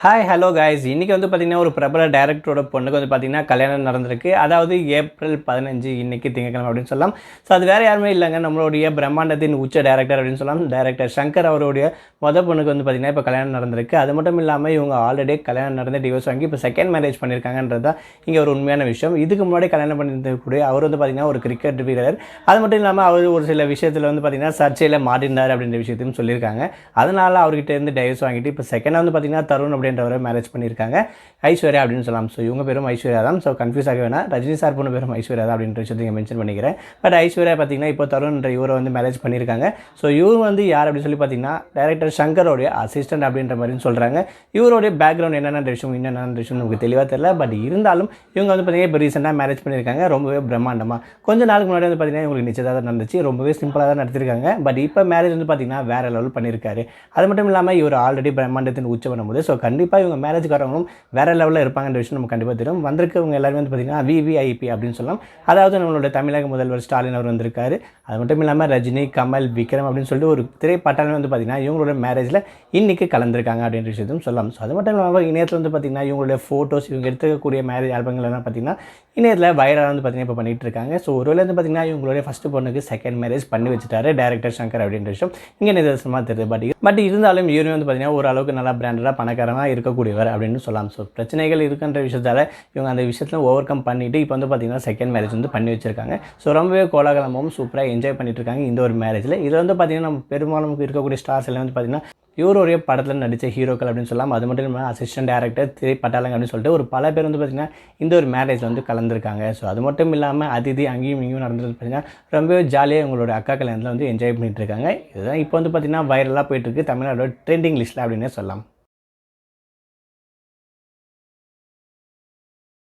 Hi hello guys இன்றைக்கி வந்து பார்த்திங்கன்னா ஒரு பிரபல டேரக்டரோட பொண்ணுக்கு வந்து பார்த்திங்கன்னா கல்யாணம் நடந்திருக்கு. அதாவது ஏப்ரல் 15 இன்றைக்கி திங்கட்கிழமை அப்படின்னு சொல்லலாம். ஸோ அது வேறு யாருமே இல்லைங்க, நம்மளுடைய பிரம்மாண்டத்தின் உச்ச டேரக்டர் அப்படின்னு சொல்லலாம். டேரக்டர் சங்கர் அவருடைய பொண்ணுக்கு வந்து பார்த்திங்கன்னா இப்போ கல்யாணம் நடந்திருக்கு. அது மட்டும் இல்லாமல் இவங்க ஆல்ரெடி கல்யாணம் நடந்து டிவோர்ஸ் வாங்கி இப்போ செகண்ட் மேரேஜ் பண்ணியிருக்காங்கன்றது தான் இங்கே ஒரு உண்மையான விஷயம். இதுக்கு முன்னாடி கல்யாணம் பண்ணியிருக்கக்கூடிய அவர் வந்து பார்த்திங்கன்னா ஒரு கிரிக்கெட் வீரர். அது மட்டும் இல்லாமல் அவர் ஒரு சில விஷயத்தில் வந்து பார்த்திங்கன்னா சர்ச்சையில் மாட்டினார் அப்படின்ற விஷயத்தையும் சொல்லியிருக்காங்க. அதனால் அவர்கிட்ட இருந்து டிவோர்ஸ் வாங்கிட்டு இப்போ செகண்டாக வந்து பார்த்திங்கன்னா தருண் அப்படின்றவரை மேரேஜ் பண்ணியிருக்காங்க. ஐஸ்வர்யா அப்படின்னு சொல்லலாம். ஸோ இவங்க பேரும் ஐஸ்வர்யா தான். ஸோ கன்ஃபியூஸ் ஆக வேணாம், ரஜினி சார் பொண்ணு பேரும் ஐஸ்வர்யா தான் அப்படின்ற விஷயத்தை இங்கே மென்ஷன் பண்ணிக்கிறேன். பட் ஐஸ்வர்யா பார்த்திங்கன்னா இப்போ தருண்ன்ற இவரை வந்து மேரேஜ் பண்ணியிருக்காங்க. ஸோ இவர் வந்து யார் அப்படின்னு சொல்லி பார்த்திங்கன்னா டைரக்டர் சங்கரோடைய அசிஸ்டன்ட் அப்படின்ற மாதிரி சொல்கிறாங்க. இவருடைய பேக்ரவுண்ட் என்னென்ன விஷயம் நமக்கு தெளிவாக தெரியல. பட் இருந்தாலும் இவங்க வந்து பார்த்திங்கன்னா இப்போ ரீசெண்டாக மேரேஜ் பண்ணியிருக்காங்க. ரொம்பவே பிரம்மாண்டமாக. கொஞ்சம் நாளுக்கு முன்னாடி வந்து பார்த்திங்கன்னா இவங்களுக்கு நிச்சயதாக நடந்துச்சு. ரொம்பவே சிம்பிளாக தான் நடத்திருக்காங்க. பட் இப்போ மேரேஜ் வந்து பார்த்திங்கன்னா வேறு லெவல் பண்ணியிருக்காரு. அது மட்டும் இல்லாமல் இவர் ஆல்ரெடி பிரம்மாண்டத்தின் உச்சம் பண்ணும்போது ஸோ கண்டிப்பாக இவங்க மேரேஜ்க்கு வரவங்களும் வேறு லெவலில் இருப்பாங்கன்ற விஷயம் நம்ம கண்டிப்பாக தெரியும். வந்திருக்கவங்க எல்லாருமே வந்து பார்த்திங்கன்னா விவிஐபி அப்படின்னு சொல்லலாம். அதாவது நம்மளோட தமிழக முதல்வர் ஸ்டாலின் அவர் வந்திருக்காரு. அது மட்டும் இல்லாமல் ரஜினி, கமல், விக்ரம் அப்படின்னு சொல்லிட்டு ஒரு திரைப்பட்டாளமே வந்து பார்த்திங்கன்னா இவங்களோட மேரேஜில் இன்றைக்கி கலந்துருக்காங்க அப்படின்ற விஷயத்தையும் சொல்லலாம். ஸோ அது மட்டும் இல்லாமல் இணையத்தில் வந்து பார்த்திங்கன்னா இவங்களுடைய ஃபோட்டோஸ், இவங்க எடுத்துக்கக்கூடிய மேரேஜ் ஆல்பங்கள் எல்லாம் பார்த்திங்கன்னா இணையத்தில் வைரலாக வந்து பார்த்திங்கன்னா இப்போ பண்ணிகிட்டு இருக்காங்க. ஸோ ஒருவேளை வந்து பார்த்திங்கன்னா இவங்களுடைய ஃபஸ்ட்டு பொண்ணுக்கு செகண்ட் மேரேஜ் பண்ணி வச்சுட்டாரு டேரக்டர் சங்கர் அப்படின்ற விஷயம் இங்கே நிதர்சனமாக தெரியுது. பட் இருந்தாலும் இவரும் வந்து பார்த்திங்கன்னா ஓரளவுக்கு நல்லா பிராண்டடாக பணக்காரமாக இருக்கக்கூடியவர் அப்படின்னு சொல்லலாம். ஸோ பிரச்சனைகள் இருக்குன்ற விஷயத்தால் இவங்க அந்த விஷயத்தில் ஓவர் கம் பண்ணிவிட்டு இப்போ வந்து பார்த்திங்கன்னா செகண்ட் மேரேஜ் வந்து பண்ணி வச்சுருக்காங்க. ஸோ ரொம்பவே கோலாகலமாகவும் சூப்பராக என்ஜாய் பண்ணிட்டு இருக்காங்க இந்த ஒரு மேரேஜில். இதில் வந்து பார்த்திங்கன்னா நம்ம பெரும்பாலும் இருக்கக்கூடிய ஸ்டார்ஸ் எல்லாம் வந்து பார்த்திங்கன்னா இவருடைய படத்தில் நடித்த ஹீரோக்கள் அப்படின்னு சொல்லலாம். அது மட்டும் இல்லாமல் அசிஸ்டன்ட் டேரக்டர், திரைப்பட்டாளங்க அப்படின்னு சொல்லிட்டு ஒரு பல பேர் வந்து பார்த்திங்கன்னா இந்த ஒரு மேரேஜில் வந்து கலந்துருக்காங்க. ஸோ அது மட்டும் இல்லாமல் அதிதி அங்கேயும் இங்கேயும் நடந்தது பார்த்திங்கன்னா ரொம்பவே ஜாலியாக இவங்களோட அக்கா கல்யாணத்தில் வந்து என்ஜாய் பண்ணிகிட்டு இருக்காங்க. இதுதான் இப்போ வந்து பார்த்திங்கன்னா வைரலாக போயிட்டுருக்கு தமிழ்நாடோட ட்ரெண்டிங் லிஸ்ட்டில் அப்படின்னே சொல்லலாம்.